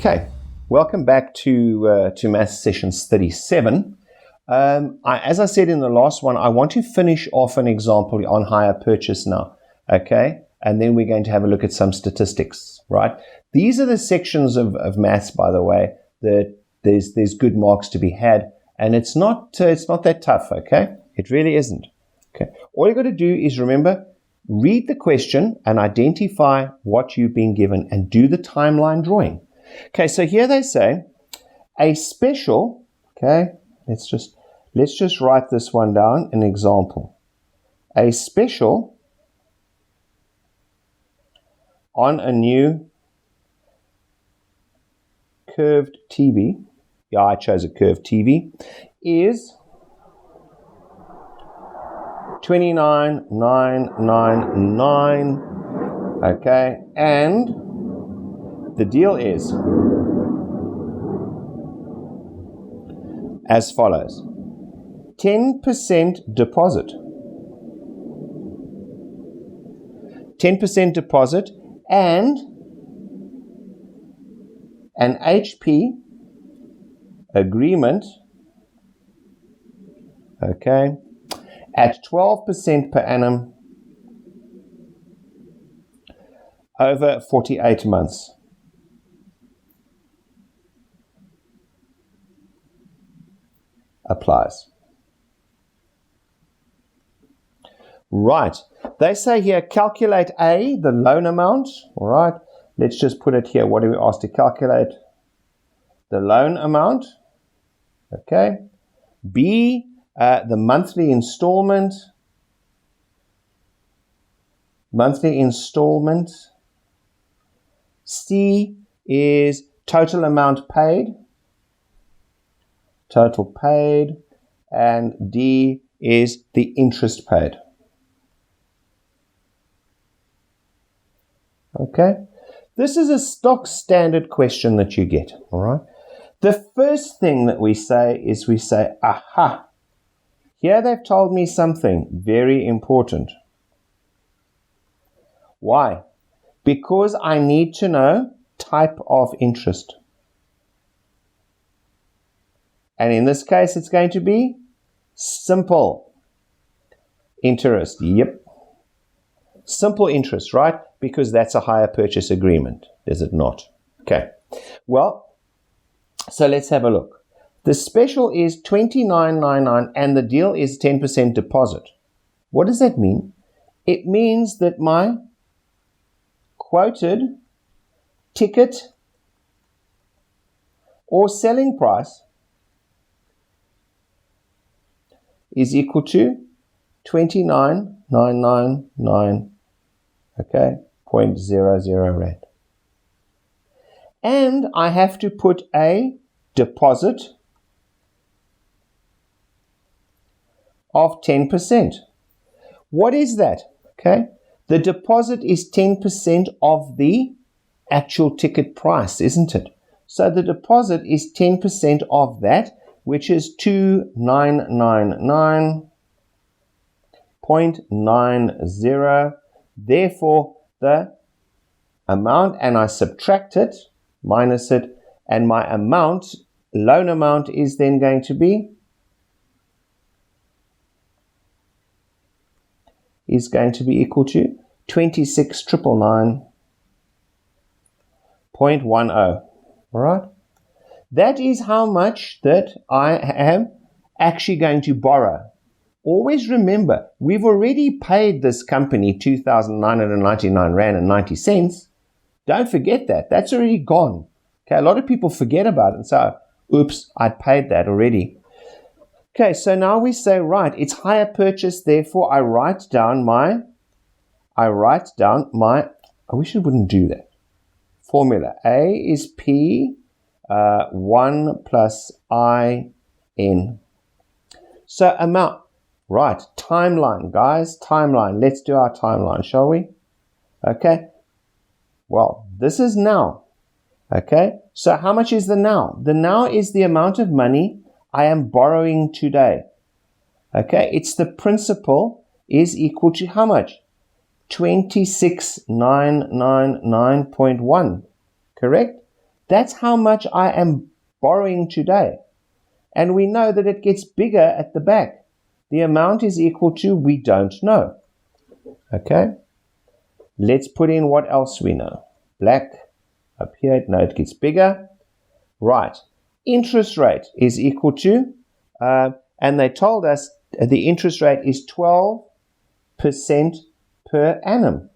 Okay, welcome back to Maths Sessions 37. As I said in the last one, I want to finish off an example on hire purchase now, okay? And then we're going to have a look at some statistics, right? These are the sections of maths, by the way, that there's good marks to be had, and it's not that tough, okay? It really isn't. Okay. All you got to do is remember, read the question and identify what you've been given and do the timeline drawing. Okay, so here they say a special, okay, let's just write this one down, an example. A special on a new curved TV, yeah, I chose a curved TV, is 29,999, okay, and the deal is as follows: 10% deposit. 10% deposit and an HP agreement, okay, at 12% per annum over 48 months. Applies. Right. They say here, calculate A, the loan amount. All right. Let's just put it here. What do we ask to calculate? The loan amount. Okay. B, the monthly installment. Monthly installment. C is total amount paid. Total paid, and D is the interest paid. Okay, this is a stock standard question that you get, all right? The first thing that we say is aha, here they've told me something very important. Why? Because I need to know type of interest. And in this case, it's going to be simple interest. Yep. Simple interest, right? Because that's a hire purchase agreement, is it not? Okay. Well, so let's have a look. The special is 29.99 and the deal is 10% deposit. What does that mean? It means that my quoted ticket or selling price is equal to 29,999, okay, 0.00 rand. And I have to put a deposit of 10%. What is that? Okay, the deposit is 10% of the actual ticket price, isn't it? So the deposit is 10% of that, which is 2,999.90. Therefore, the amount, and I subtract it, minus it, and my amount, loan amount, is then going to be equal to 26,999.10. All right? That is how much that I am actually going to borrow. Always remember, we've already paid this company 2,999 Rand and 90 cents. Don't forget that. That's already gone. Okay, a lot of people forget about it and say, oops, I paid that already. Okay, so now we say, right, it's hire purchase, therefore I write down my, I wish it wouldn't do that. Formula. A is P 1 plus I N. So amount. Right, timeline, guys, timeline. Let's do our timeline, shall we? Okay. Well, this is now. Okay. So how much is the now? The now is the amount of money I am borrowing today. Okay. It's the principal is equal to how much? 26,999.1. Correct? That's how much I am borrowing today. And we know that it gets bigger at the back. The amount is equal to, we don't know. Okay? Let's put in what else we know. Black up here, no, it gets bigger. Right. Interest rate is equal to, and they told us the interest rate is 12% per annum.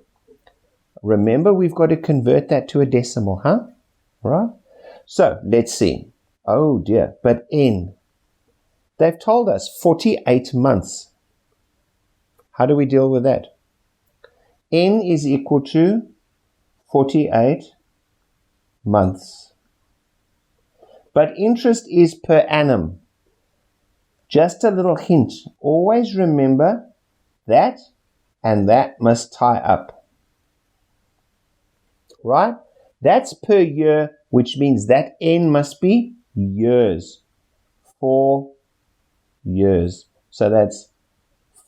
Remember, we've got to convert that to a decimal, huh? Right? So, let's see. Oh dear, but N. They've told us 48 months. How do we deal with that? N is equal to 48 months. But interest is per annum. Just a little hint. Always remember that and that must tie up. Right? That's per year, which means that N must be years. 4 years. So that's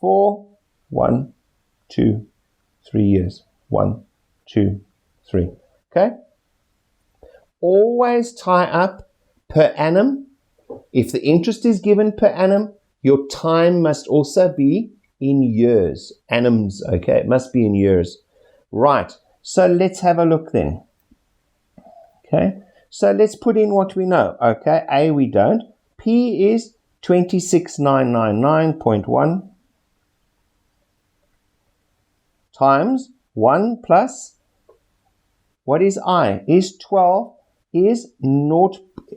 4, 1, 2, 3 years. 1, 2, 3. Okay? Always tie up per annum. If the interest is given per annum, your time must also be in years. Annums, okay? It must be in years. Right. So let's have a look then. Okay? So let's put in what we know. Okay? A we don't. P is 26999.1 times 1 plus, what is I? Is 12, is 0,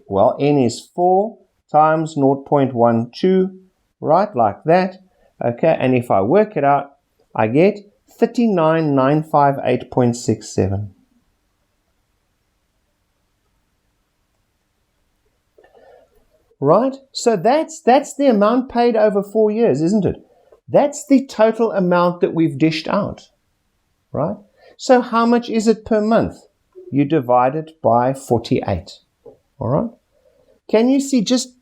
well, N is 4 times 0.12, right, like that. Okay, and if I work it out, I get 39,958.67. Right? So that's the amount paid over 4 years, isn't it? That's the total amount that we've dished out. Right? So how much is it per month? You divide it by 48. All right? Can you see, just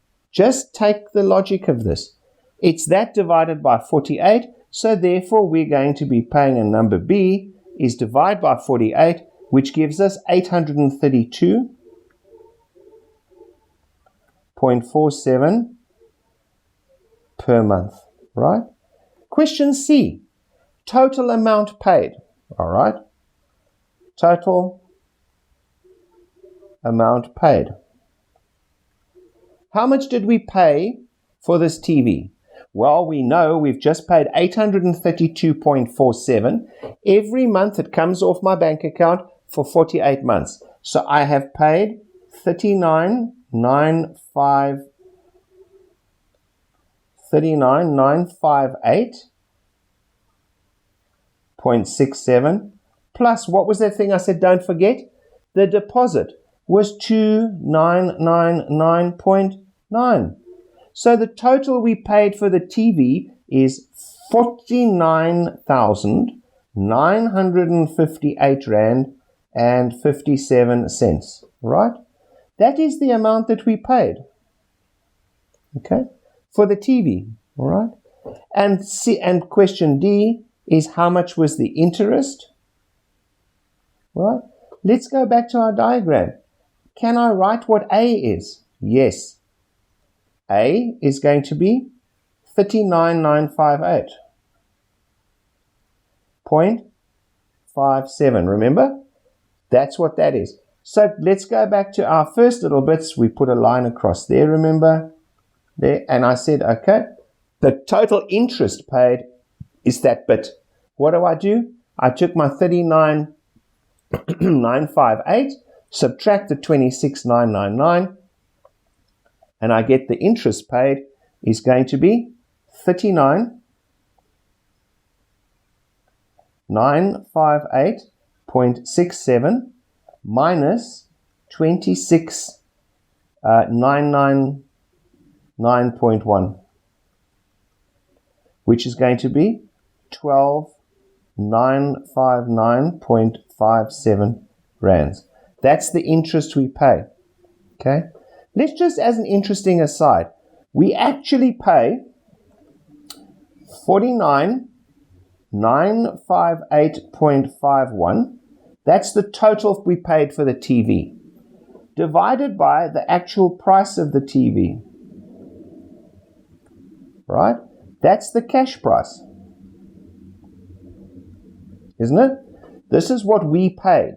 take the logic of this. It's that divided by 48, so therefore we're going to be paying a number B is divide by 48, which gives us 832.47 per month, right? Question C, total amount paid, all right? Total amount paid. How much did we pay for this TV? Well, we know we've just paid 832.47. Every month it comes off my bank account for 48 months. So I have paid 39,958.67 plus, what was that thing I said don't forget? The deposit was 2,999.9. So the total we paid for the TV is 49,958 Rand and 57 cents, right? That is the amount that we paid, okay, for the TV, all right? And question D is how much was the interest, right? Let's go back to our diagram. Can I write what A is? Yes. A is going to be 39,958.57. Remember? That's what that is. So let's go back to our first little bits. We put a line across there, remember? There. And I said, okay, the total interest paid is that bit. What do? I took my 39,958, subtract the 26,999, and I get the interest paid is going to be 39,958.67 minus 26,999.1, which is going to be 12,959.57 rands. That's the interest we pay. Okay? Let's just, as an interesting aside, we actually pay 49,958.51. That's the total we paid for the TV. divided by the actual price of the TV. Right? That's the cash price. Isn't it? This is what we paid.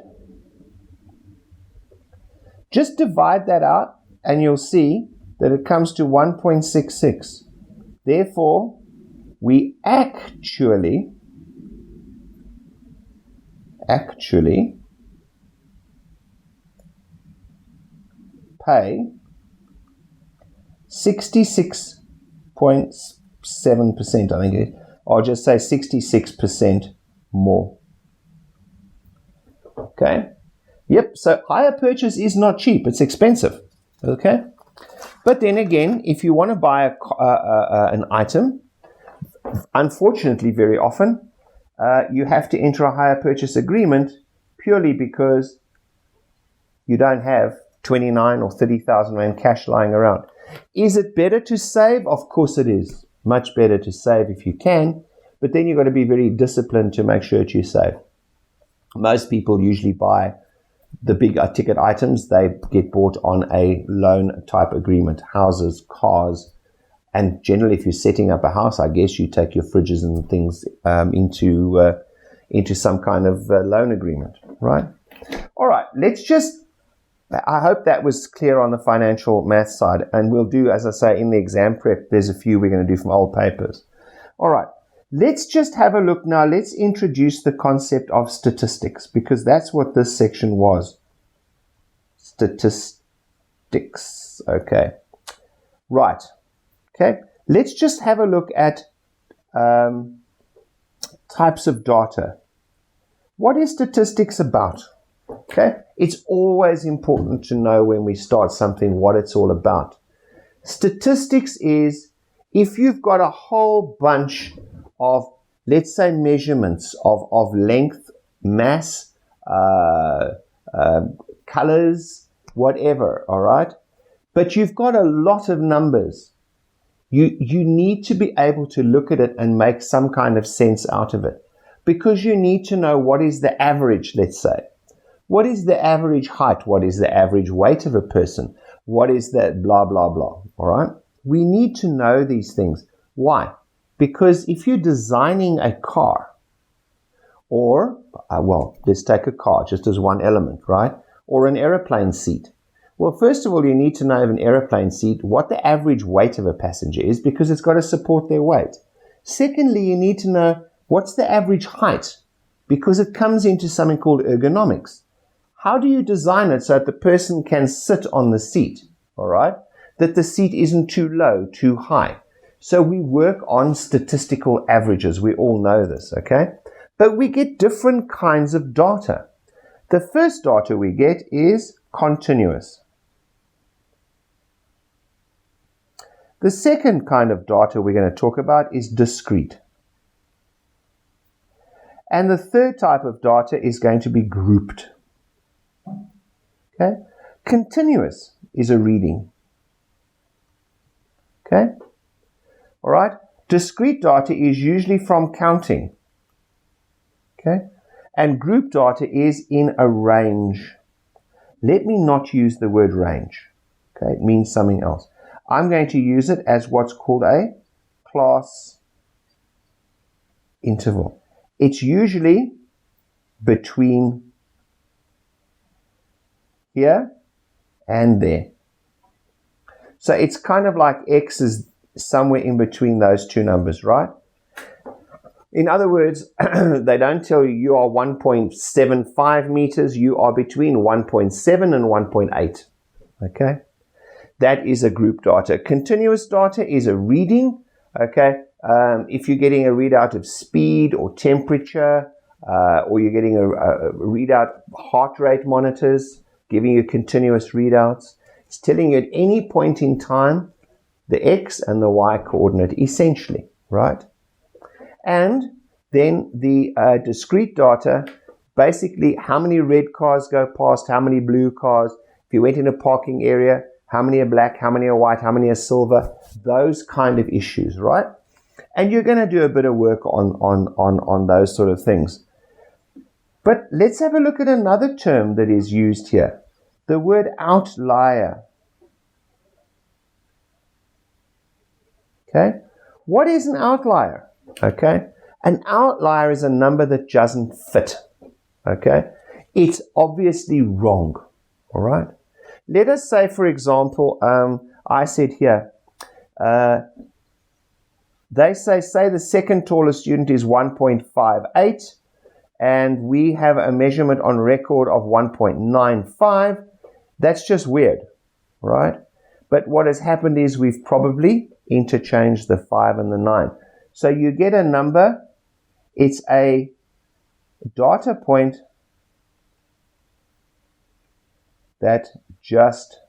Just divide that out and you'll see that it comes to 1.66. Therefore, we actually pay 66.7%, I think, or just say 66% more. Okay? Yep, so hire purchase is not cheap, it's expensive. Okay? But then again, if you want to buy an item, unfortunately, very often, you have to enter a hire purchase agreement purely because you don't have 29 or 30,000 Rand cash lying around. Is it better to save? Of course it is. Much better to save if you can, but then you've got to be very disciplined to make sure that you save. Most people usually buy the big ticket items. They get bought on a loan type agreement, houses, cars, and generally if you're setting up a house, I guess you take your fridges and things into some kind of loan agreement, right? All right, I hope that was clear on the financial math side, and we'll do, as I say, in the exam prep, there's a few we're going to do from old papers. All right, let's just have a look now. Let's introduce the concept of statistics, because that's what this section was. Statistics. Okay. Right. Okay. Let's just have a look at types of data. What is statistics about? Okay. It's always important to know when we start something what it's all about. Statistics is if you've got a whole bunch of, let's say, measurements of length, mass, colors, whatever, all right? But you've got a lot of numbers. You need to be able to look at it and make some kind of sense out of it, because you need to know what is the average, let's say. What is the average height? What is the average weight of a person? What is the blah, blah, blah, all right? We need to know these things. Why? Because if you're designing a car, or, let's take a car just as one element, right? Or an aeroplane seat. Well, first of all, you need to know of an aeroplane seat what the average weight of a passenger is, because it's got to support their weight. Secondly, you need to know what's the average height, because it comes into something called ergonomics. How do you design it so that the person can sit on the seat, all right? That the seat isn't too low, too high. So we work on statistical averages. We all know this, okay? But we get different kinds of data. The first data we get is continuous. The second kind of data we're going to talk about is discrete. And the third type of data is going to be grouped. Okay? Continuous is a reading. Okay? All right? Discrete data is usually from counting. Okay? And group data is in a range. Let me not use the word range. Okay? It means something else. I'm going to use it as what's called a class interval. It's usually between here and there. So it's kind of like X is somewhere in between those two numbers, right? In other words, they don't tell you you are 1.75 meters, you are between 1.7 and 1.8. Okay? That is a group data. Continuous data is a reading. Okay? If you're getting a readout of speed or temperature, or you're getting a readout, heart rate monitors, giving you continuous readouts. It's telling you at any point in time the X and the Y coordinate, essentially, right? And then the discrete data, basically how many red cars go past, how many blue cars. If you went in a parking area, how many are black, how many are white, how many are silver, those kind of issues, right? And you're going to do a bit of work on those sort of things. But let's have a look at another term that is used here. The word outlier. Okay? What is an outlier? Okay? An outlier is a number that doesn't fit. Okay? It's obviously wrong. All right? Let us say, for example, I said here, they say the second tallest student is 1.58, and we have a measurement on record of 1.95. That's just weird, right? But what has happened is we've probably interchanged the 5 and the 9. So you get a number, it's a data point that just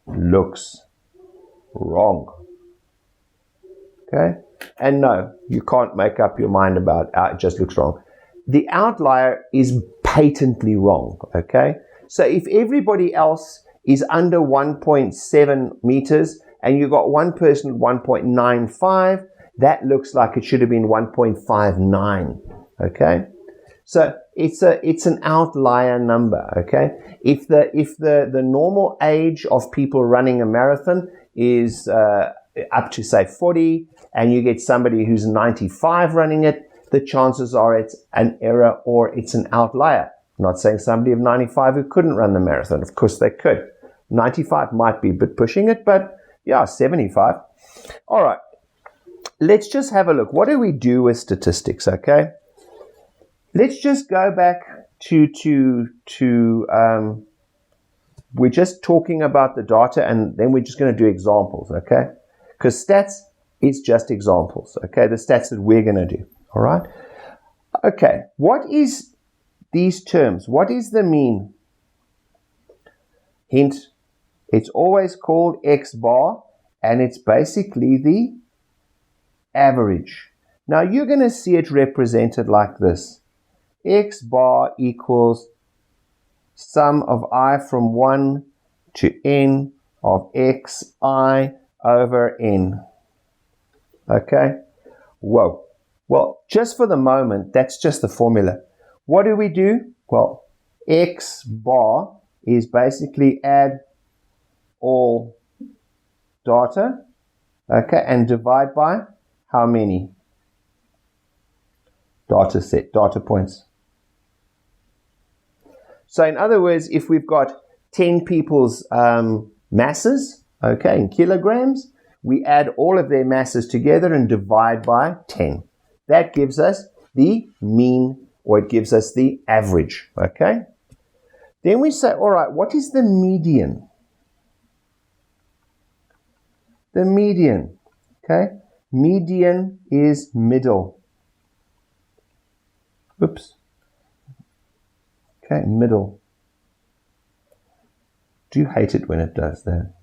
looks wrong. Okay? And no, you can't make up your mind about it just looks wrong. The outlier is patently wrong. Okay? So if everybody else is under 1.7 meters and you got one person at 1.95, that looks like it should have been 1.59. Okay? So it's an outlier number, okay? If the normal age of people running a marathon is up to say 40, and you get somebody who's 95 running it, the chances are it's an error or it's an outlier. I'm not saying somebody of 95 who couldn't run the marathon. Of course they could. 95 might be a bit pushing it, but yeah, 75. All right. Let's just have a look. What do we do with statistics, okay? Let's just go back to we're just talking about the data, and then we're just going to do examples, okay? Because stats is just examples, okay? The stats that we're going to do, all right? Okay, what is these terms? What is the mean? Hint, it's always called X bar, and it's basically the average. Now, you're going to see it represented like this. X bar equals sum of I from 1 to n of xi over n. Okay? Whoa. Well, just for the moment, that's just the formula. What do we do? Well, X bar is basically add all data, okay, and divide by how many? Data points. So in other words, if we've got 10 people's masses, okay, in kilograms, we add all of their masses together and divide by 10. That gives us the mean, or it gives us the average, okay? Then we say, all right, what is the median? The median, okay? Median is middle. Oops. Okay, middle. Do you hate it when it does that?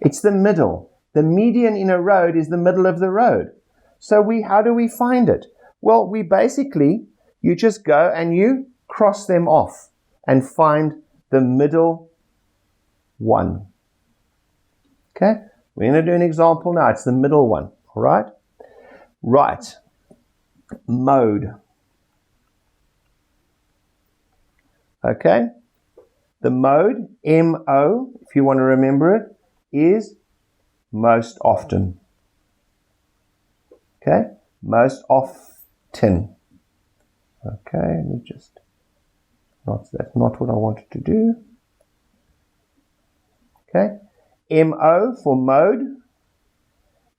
It's the middle. The median in a road is the middle of the road. So how do we find it? Well, we basically, you just go and you cross them off and find the middle one. Okay, we're going to do an example now. It's the middle one, all right? Right. Mode. Okay, the mode, M-O, if you want to remember it, is most often. Okay, most often. Okay, let me just, that's not what I wanted to do. Okay, M-O for mode,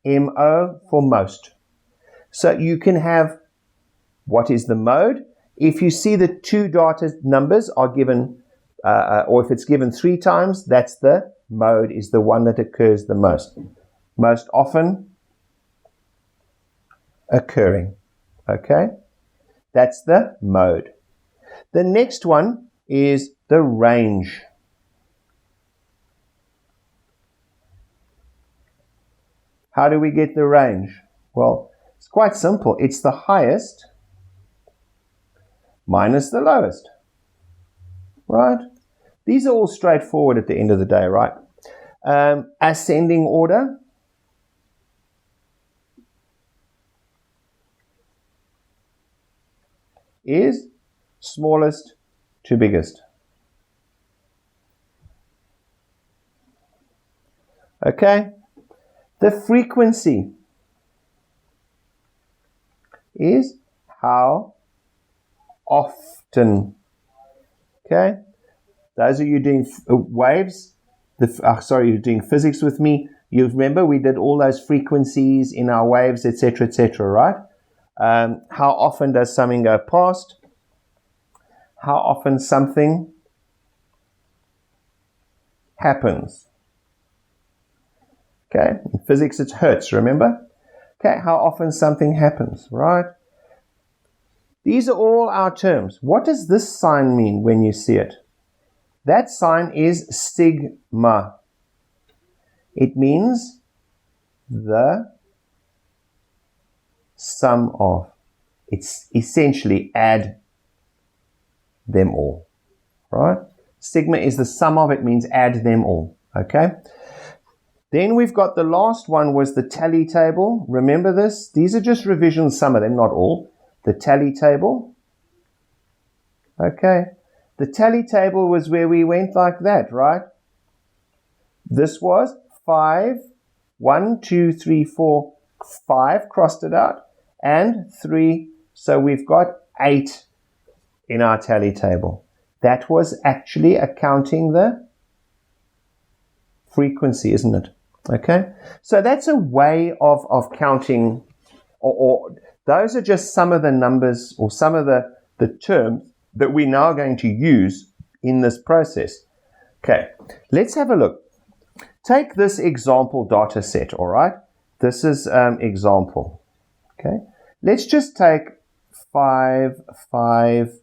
M-O for most. So you can have, what is the mode? If you see the two data numbers are given, or if it's given 3 times, that's the mode, is the one that occurs the most. Most often occurring. Okay? That's the mode. The next one is the range. How do we get the range? Well, it's quite simple. It's the highest minus the lowest, right? These are all straightforward at the end of the day, right? Ascending order. Is smallest to biggest. Okay? The frequency is how often. Okay? Those of you doing waves, you're doing physics with me. You remember we did all those frequencies in our waves, etc., right? How often does something go past? How often something happens? Okay, in physics it's hertz, remember? Okay, how often something happens, right? These are all our terms. What does this sign mean when you see it? That sign is sigma. It means the sum of. It's essentially add them all, right? Sigma is the sum of, it means add them all, okay? Then we've got the last one was the tally table. Remember this? These are just revisions, some of them, not all. The tally table. Okay. The tally table was where we went like that, right? This was 5, 1, 2, 3, 4, 5, crossed it out, and 3. So we've got 8 in our tally table. That was actually accounting the frequency, isn't it? Okay, so that's a way of counting, or those are just some of the numbers or some of the terms that we're now going to use in this process. Okay, let's have a look. Take this example data set, all right? This is example. Okay, let's just take 5, 5,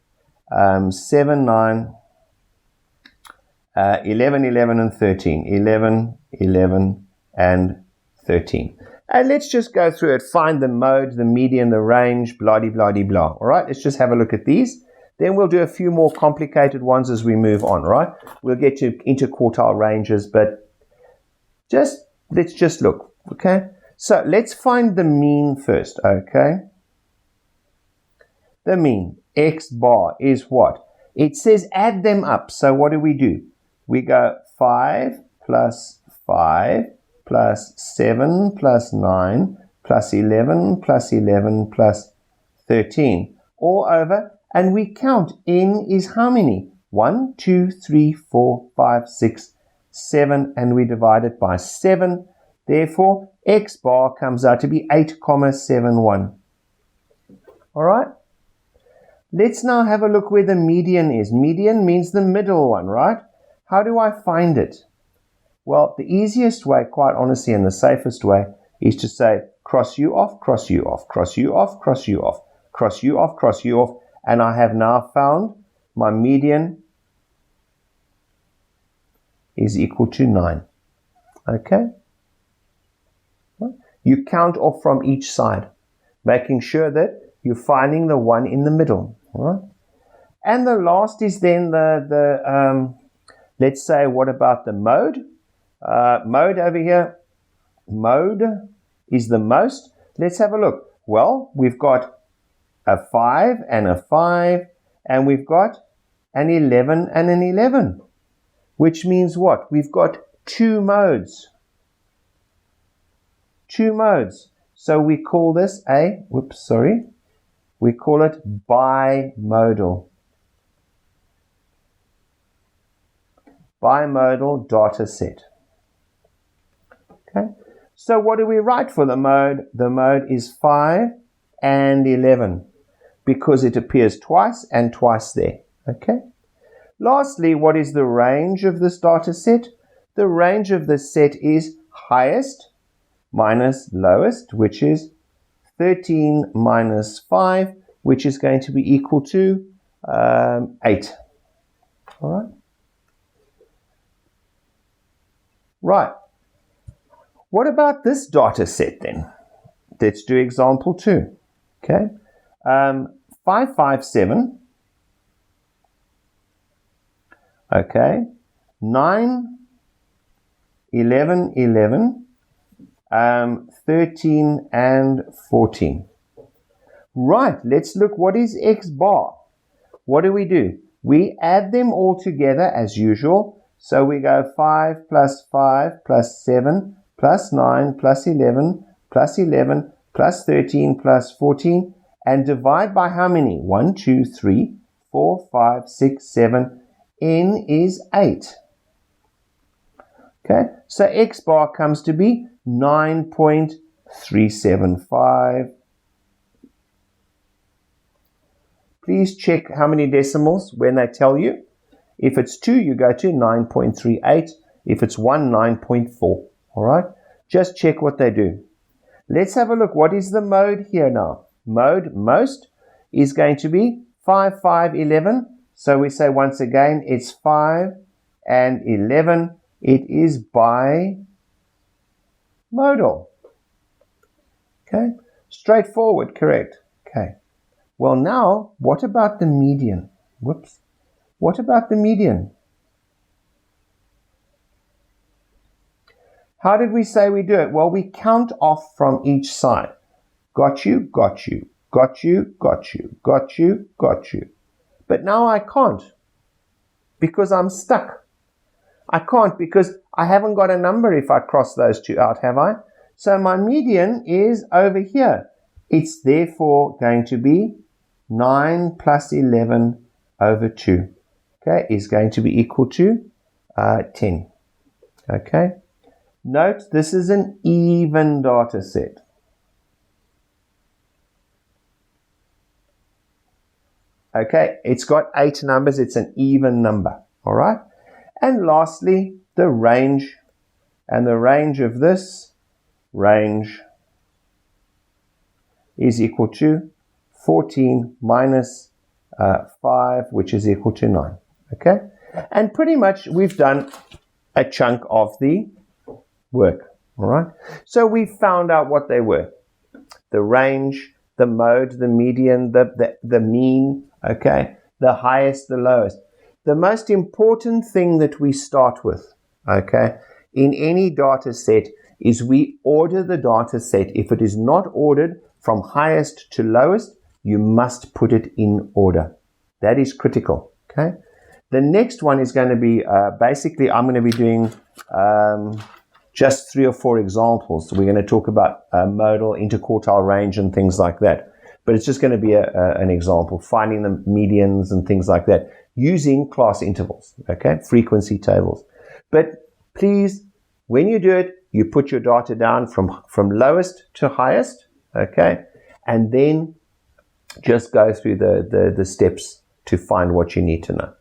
7, 9, 11, 11, and 13. 11, 11, and 13. And let's just go through it, find the mode, the median, the range, blah, blah, blah, blah. All right, let's just have a look at these. Then we'll do a few more complicated ones as we move on, right? We'll get to interquartile ranges, but let's just look, okay? So let's find the mean first, okay? The mean, x bar, is what? It says add them up. So what do? We go 5 plus 5 plus 7 plus 9 plus 11 plus 11 plus 13 all over, and we count. N is how many? 1, 2, 3, 4, 5, 6, 7, and we divide it by 7. Therefore, x bar comes out to be 8,71. All right? Let's now have a look where the median is. Median means the middle one, right? How do I find it? Well, the easiest way, quite honestly, and the safest way is to say cross you off, cross you off, cross you off, cross you off, cross you off, cross you off, and I have now found my median is equal to 9. Okay? You count off from each side, making sure that you're finding the one in the middle. All right? And the last is then let's say, what about the mode? Mode over here, mode is the most. Let's have a look. Well, we've got a 5 and a 5, and we've got an 11 and an 11, which means what? We've got 2 modes. 2 modes. So we call this we call it bimodal. Bimodal data set. Okay, so what do we write for the mode? The mode is 5 and 11 because it appears twice and twice there. Okay. Lastly, what is the range of this data set? The range of this set is highest minus lowest, which is 13 minus 5, which is going to be equal to 8. All right. Right. What about this data set then? Let's do example 2. Okay. 557. Okay. 9, 11, 11, 13 and 14. Right. Let's look. What is x bar? What do? We add them all together as usual. So we go 5 plus 5 plus 7 plus 9 plus 11 plus 11 plus 13 plus 14 and divide by how many? 1, 2, 3, 4, 5, 6, 7. N is 8. Okay, so x bar comes to be 9.375. Please check how many decimals when they tell you. If it's 2, you go to 9.38. If it's 1, 9.4. All right, just check what they do. Let's have a look. What is the mode here now? Mode, most, is going to be 5, 5, 11. So we say once again, it's 5 and 11. It is bimodal. Okay, straightforward, correct. Okay, well now, what about the median? Whoops. What about the median? How did we say we do it? Well, we count off from each side. Got you, got you, got you, got you, got you, got you. But now I can't because I'm stuck. I can't because I haven't got a number if I cross those two out, have I? So my median is over here. It's therefore going to be 9 plus 11 over 2. Okay, is going to be equal to 10. Okay. Note, this is an even data set. Okay, it's got 8 numbers. It's an even number. All right. And lastly, the range. And the range of this range is equal to 14 minus 5, which is equal to 9. Okay. And pretty much we've done a chunk of the work. All right. So we found out what they were. The range, the mode, the median, the mean, okay, the highest, the lowest. The most important thing that we start with, okay, in any data set is we order the data set. If it is not ordered from highest to lowest, you must put it in order. That is critical, okay? The next one is going to be, basically, I'm going to be doing just 3 or 4 examples. So we're going to talk about modal, interquartile range and things like that. But it's just going to be an example, finding the medians and things like that, using class intervals, okay, frequency tables. But please, when you do it, you put your data down from lowest to highest, okay, and then just go through the steps to find what you need to know.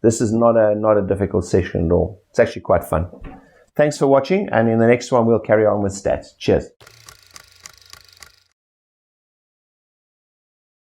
This is not a difficult session at all. It's actually quite fun. Thanks for watching, and in the next one, we'll carry on with stats. Cheers.